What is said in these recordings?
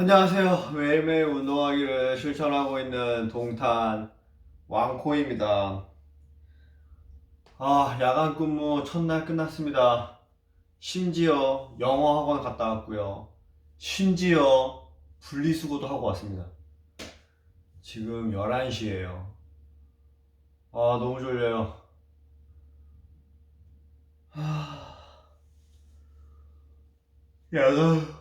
안녕하세요. 매일매일 운동하기를 실천하고 있는 동탄 왕코입니다. 야간 근무 첫날 끝났습니다. 심지어 영어 학원 갔다 왔고요. 심지어 분리수거도 하고 왔습니다. 지금 11시예요. 너무 졸려요. 야간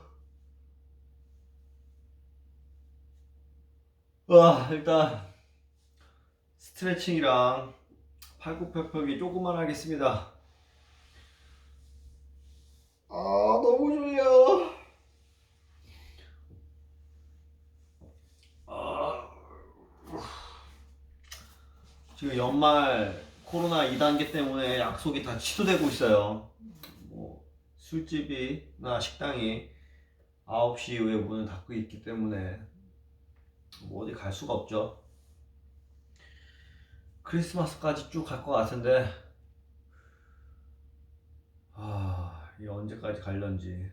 일단 스트레칭이랑 팔굽혀펴기 조금만 하겠습니다. 너무 졸려. 지금 연말 코로나 2단계 때문에 약속이 다 취소되고 있어요. 뭐 술집이나 식당이 9시 이후에 문을 닫고 있기 때문에 뭐 어디 갈 수가 없죠. 크리스마스까지 쭉 갈 것 같은데 이게 언제까지 갈런지.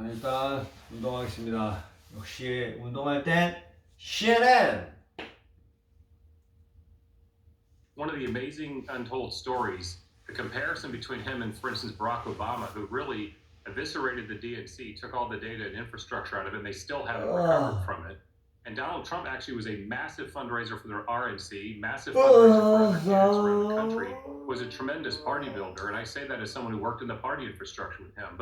일단 운동하겠습니다. 역시 운동할 땐 CNN! One of the amazing untold stories, the comparison between him and, for instance, Barack Obama, who really eviscerated the DNC, took all the data and infrastructure out of it, and they still haven't recovered from it. And Donald Trump actually was a massive fundraiser for the RNC, massive fundraiser for other candidates around the country, was a tremendous party builder. And I say that as someone who worked in the party infrastructure with him.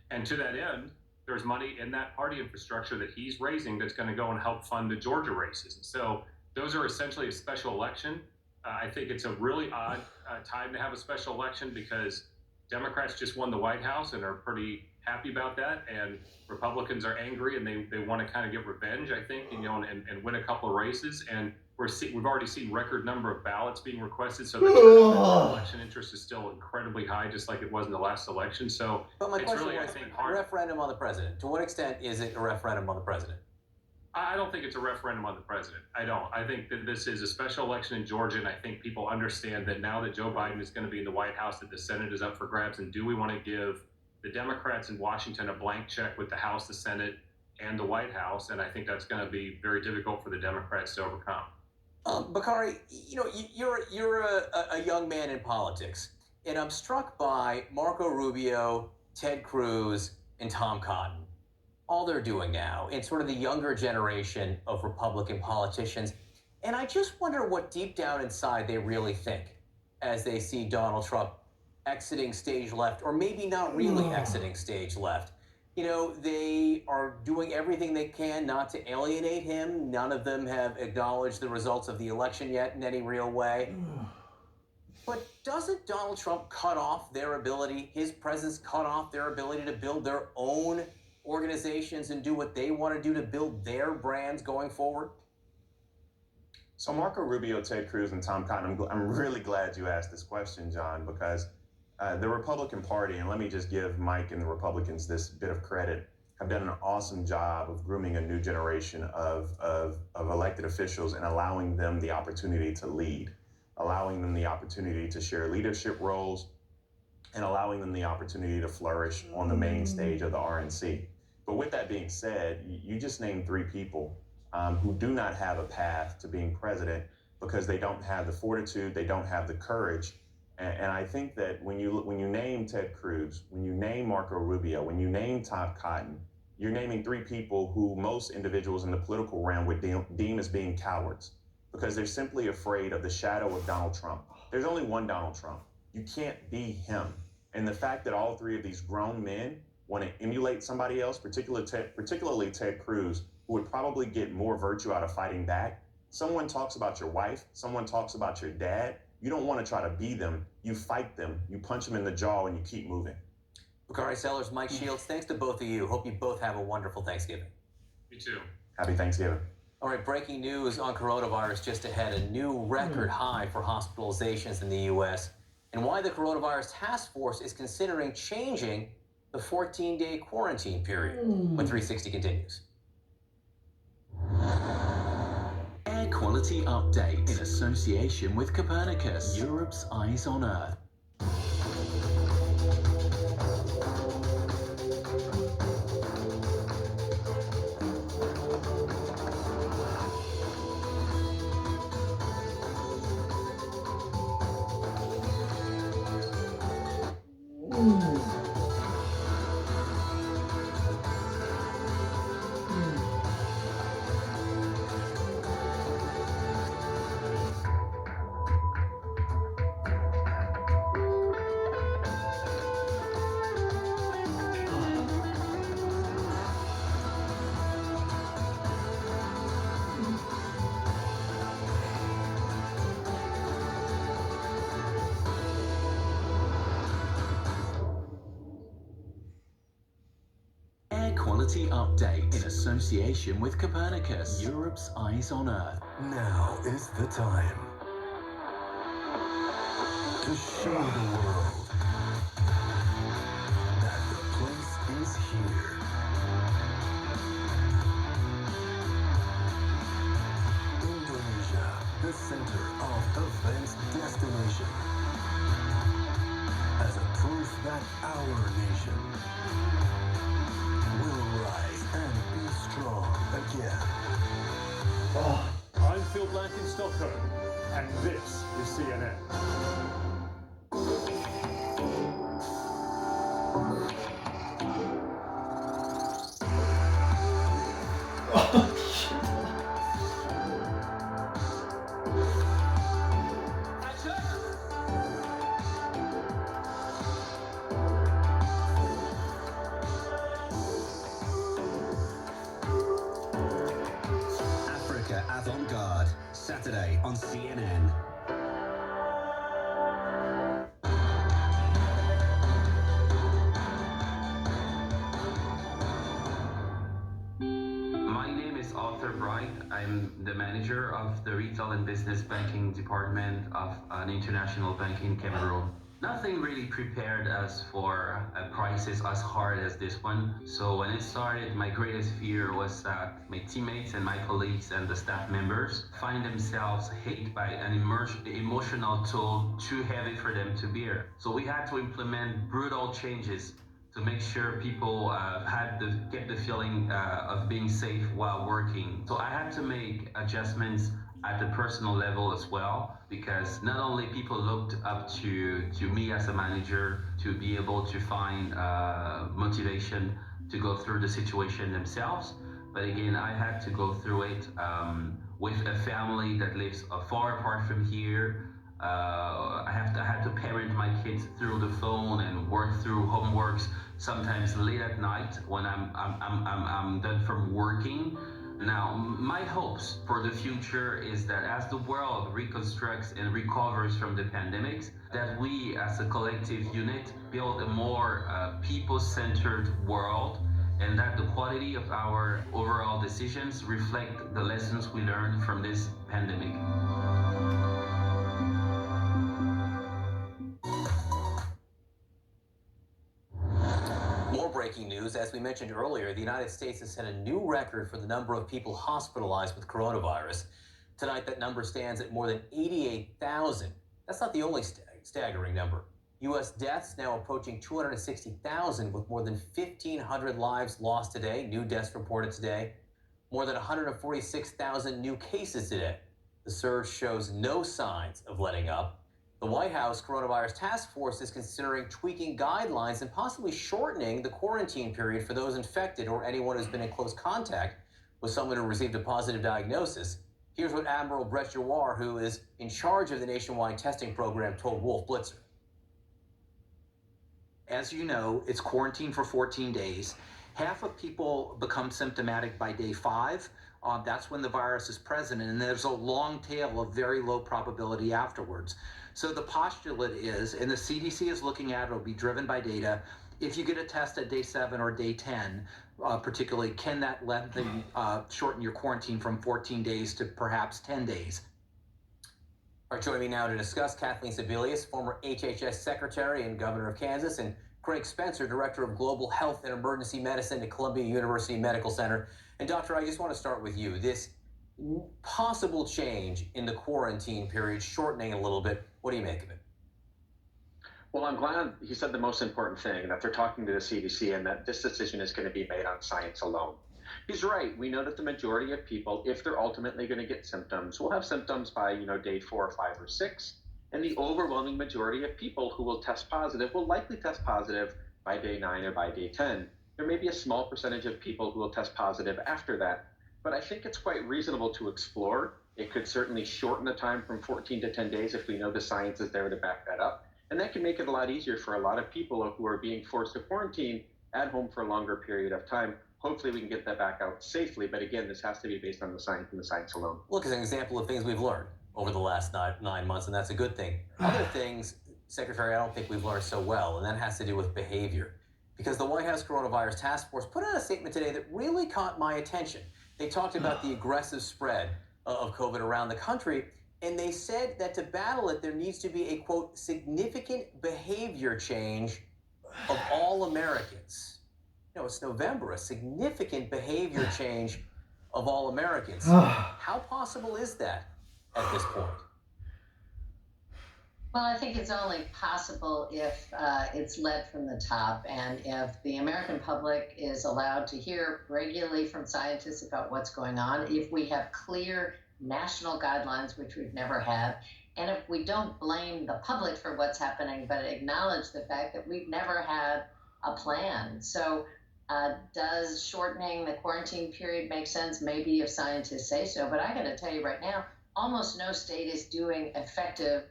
And to that end, there's money in that party infrastructure that he's raising that's going to go and help fund the Georgia races. And so those are essentially a special election. I think it's a really odd time to have a special election because Democrats just won the White House and are pretty happy about that, and Republicans are angry and they want to kind of get revenge, I think, and win a couple of races. And we've already seen record number of ballots being requested, so the election interest is still incredibly high, just like it was in the last election. So but my it's question really, was, I think, a referendum on the president. To what extent is it a referendum on the president? I don't think it's a referendum on the president. I don't. I think that this is a special election in Georgia, and I think people understand that now that Joe Biden is going to be in the White House, that the Senate is up for grabs, and do we want to give the Democrats in Washington a blank check with the House, the Senate, and the White House? And I think that's going to be very difficult for the Democrats to overcome. Bakari, you're a young man in politics, and I'm struck by Marco Rubio, Ted Cruz, and Tom Cotton. All they're doing now in sort of the younger generation of Republican politicians. And I just wonder what deep down inside they really think as they see Donald Trump exiting stage left, or maybe not really exiting stage left. They are doing everything they can not to alienate him. None of them have acknowledged the results of the election yet in any real way. But doesn't Donald Trump cut off their ability, his presence cut off their ability to build their own organizations and do what they want to do to build their brands going forward? So Marco Rubio, Ted Cruz, and Tom Cotton, I'm really glad you asked this question, John, because the Republican Party, and let me just give Mike and the Republicans this bit of credit, have done an awesome job of grooming a new generation of elected officials and allowing them the opportunity to lead, allowing them the opportunity to share leadership roles, and allowing them the opportunity to flourish on the main stage of the RNC. But with that being said, you just named three people who do not have a path to being president because they don't have the fortitude, they don't have the courage. And I think that when you name Ted Cruz, when you name Marco Rubio, when you name Tom Cotton, you're naming three people who most individuals in the political realm would deem as being cowards because they're simply afraid of the shadow of Donald Trump. There's only one Donald Trump. You can't be him. And the fact that all three of these grown men want to emulate somebody else, particularly Ted Cruz, who would probably get more virtue out of fighting back. Someone talks about your wife, someone talks about your dad. You don't want to try to be them. You fight them, you punch them in the jaw, and you keep moving. Bakari Sellers, Mike Shields, thanks to both of you. Hope you both have a wonderful Thanksgiving. You too. Happy Thanksgiving. All right, breaking news on coronavirus just ahead. A new record high for hospitalizations in the U.S. and why the coronavirus task force is considering changing the 14-day quarantine period when 360 continues. Air quality update in association with Copernicus, Europe's eyes on Earth. quality update in association with Copernicus, Europe's eyes on Earth. Now is the time to show the world that the place is here. Indonesia, the center of events destination, as a proof that our nation will rise and be strong again. I'm Phil Black in Stockholm, and this is CNN. Africa Avant-Garde, Saturday on CNN. My name is Arthur Bright. I'm the manager of the Retail and Business Banking Department of an international bank in Cameroon. Nothing really prepared us for a crisis as hard as this one. So when it started, my greatest fear was that my teammates and my colleagues and the staff members find themselves hit by an emotional toll too heavy for them to bear. So we had to implement brutal changes to make sure people get the feeling of being safe while working. So I had to make adjustments at the personal level as well, because not only people looked up to me as a manager to be able to find motivation to go through the situation themselves, but again, I had to go through it with a family that lives far apart from here. I had to parent my kids through the phone and work through homeworks, sometimes late at night when I'm done from working. Now, my hopes for the future is that as the world reconstructs and recovers from the pandemics, that we as a collective unit build a more people-centered world, and that the quality of our overall decisions reflect the lessons we learned from this pandemic. More breaking news. As we mentioned earlier, the United States has set a new record for the number of people hospitalized with coronavirus. Tonight, that number stands at more than 88,000. That's not the only staggering number. U.S. deaths now approaching 260,000, with more than 1,500 lives lost today. New deaths reported today. More than 146,000 new cases today. The surge shows no signs of letting up. The White House Coronavirus Task Force is considering tweaking guidelines and possibly shortening the quarantine period for those infected or anyone who's been in close contact with someone who received a positive diagnosis. Here's what Admiral Brett Giroir, who is in charge of the nationwide testing program, told Wolf Blitzer. As you know, it's quarantine for 14 days. Half of people become symptomatic by day 5. That's when the virus is present, and there's a long tail of very low probability afterwards. So the postulate is, and the CDC is looking at it, will be driven by data, if you get a test at day 7 or day 10, particularly, can that lengthen, shorten your quarantine from 14 days to perhaps 10 days? All right, joining me now to discuss, Kathleen Sebelius, former HHS Secretary and Governor of Kansas, and Craig Spencer, Director of Global Health and Emergency Medicine at Columbia University Medical Center. And Doctor, I just want to start with you. This possible change in the quarantine period, shortening a little bit, what do you make of it? Well, I'm glad he said the most important thing, that they're talking to the CDC and that this decision is going to be made on science alone. He's right. We know that the majority of people, if they're ultimately going to get symptoms, will have symptoms by, day 4 or 5 or 6. And the overwhelming majority of people who will test positive will likely test positive by day 9 or by day 10. There may be a small percentage of people who will test positive after that, but I think it's quite reasonable to explore. It could certainly shorten the time from 14 to 10 days if we know the science is there to back that up. And that can make it a lot easier for a lot of people who are being forced to quarantine at home for a longer period of time. Hopefully we can get that back out safely. But again, this has to be based on the science and the science alone. Look, as an example of things we've learned over the last 9 months, and that's a good thing. Other things, Secretary, I don't think we've learned so well, and that has to do with behavior. because the White House Coronavirus Task Force put out a statement today that really caught my attention. They talked about the aggressive spread of COVID around the country, and they said that to battle it, there needs to be a, quote, significant behavior change of all Americans. No, it's November, a significant behavior change of all Americans. How possible is that at this point? Well, I think it's only possible if it's led from the top, and if the American public is allowed to hear regularly from scientists about what's going on, if we have clear national guidelines, which we've never had, and if we don't blame the public for what's happening, but acknowledge the fact that we've never had a plan. So does shortening the quarantine period make sense? Maybe if scientists say so, but I got to tell you right now, almost no state is doing effective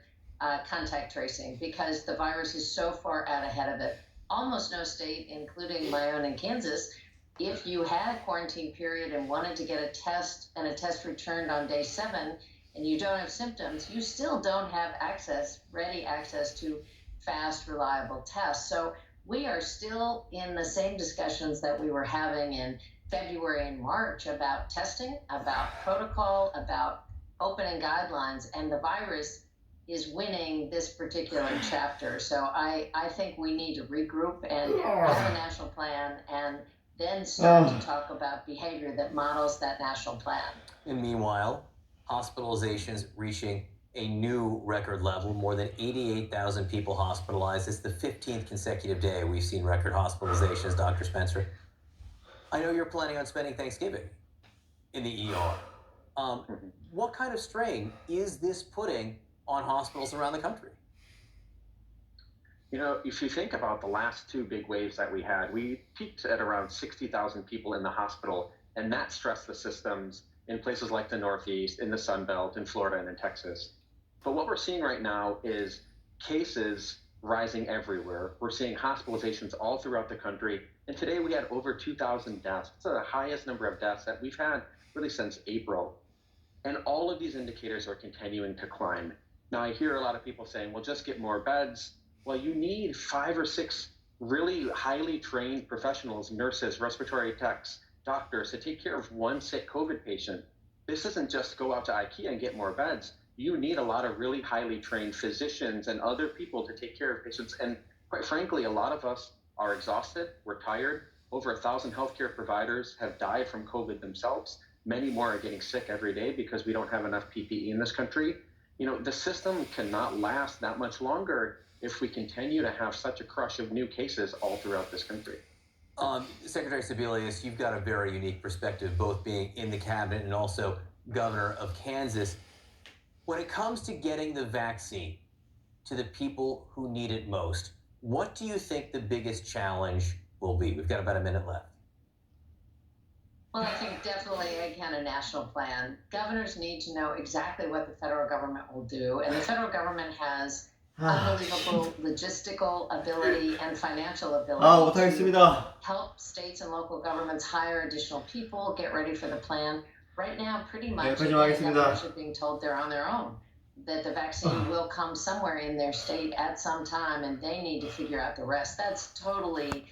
contact tracing because the virus is so far out ahead of it. Almost no state, including my own in Kansas, if you had a quarantine period and wanted to get a test and a test returned on day 7 and you don't have symptoms, you still don't have ready access to fast, reliable tests. So we are still in the same discussions that we were having in February and March about testing, about protocol, about opening guidelines, and the virus is winning this particular chapter. So I think we need to regroup and have a national plan and then start to talk about behavior that models that national plan. And meanwhile, hospitalizations reaching a new record level, more than 88,000 people hospitalized. It's the 15th consecutive day we've seen record hospitalizations, Dr. Spencer. I know you're planning on spending Thanksgiving in the ER. What kind of strain is this putting on hospitals around the country? You know, if you think about the last 2 big waves that we had, we peaked at around 60,000 people in the hospital, and that stressed the systems in places like the Northeast, in the Sun Belt, in Florida, and in Texas. But what we're seeing right now is cases rising everywhere. We're seeing hospitalizations all throughout the country. And today we had over 2,000 deaths. It's the highest number of deaths that we've had really since April. And all of these indicators are continuing to climb. Now, I hear a lot of people saying, well, just get more beds. Well, you need 5 or 6 really highly trained professionals, nurses, respiratory techs, doctors to take care of one sick COVID patient. This isn't just go out to IKEA and get more beds. You need a lot of really highly trained physicians and other people to take care of patients. And quite frankly, a lot of us are exhausted. We're tired. Over 1,000 healthcare providers have died from COVID themselves. Many more are getting sick every day because we don't have enough PPE in this country. You know, the system cannot last that much longer if we continue to have such a crush of new cases all throughout this country. Secretary Sebelius, you've got a very unique perspective, both being in the cabinet and also governor of Kansas. When it comes to getting the vaccine to the people who need it most, what do you think the biggest challenge will be? We've got about a minute left. Well, I think definitely, again, a national plan. Governors need to know exactly what the federal government will do, and the federal government has unbelievable logistical ability and financial ability to help states and local governments hire additional people, get ready for the plan. Right now, pretty much, governors are being told they're on their own, that the vaccine will come somewhere in their state at some time, and they need to figure out the rest. That's totally